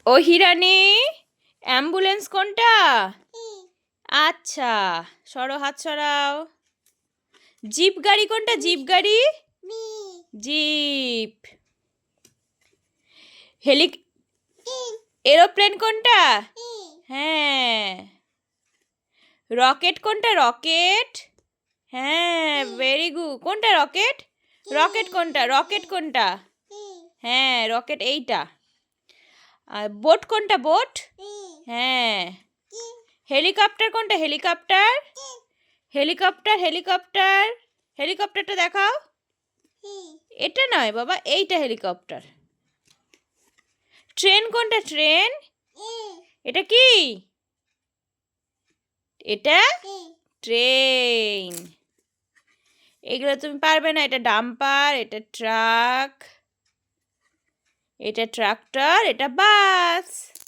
ও Hirani, ambulance কোনটা? আচ্ছা, সরো, হাত সরাও। জিপ গাড়ি কোনটা? জিপ গাড়ি? জিপ। এরোপ্লেন কোনটা? হ্যাঁ। রকেট কোনটা? রকেট? হ্যাঁ, ভেরি গুড। কোনটা রকেট? রকেট কোনটা? রকেট কোনটা? হ্যাঁ, রকেট এইটা। আর বোট কোনটা? বোট? হ্যাঁ। হেলিকপ্টার কোনটা? হেলিকপ্টার? Helicopter, helicopter. হেলিকপ্টারটা দেখাও। এটা নয় বাবা, এইটা হেলিকপ্টার। ট্রেন কোনটা? ট্রেন? এটা কি? এটা ট্রেন। এগুলো তুমি পারবে না। এটা ডাম্পার, এটা ট্রাক, এটা ট্রাক্টর, এটা বাস।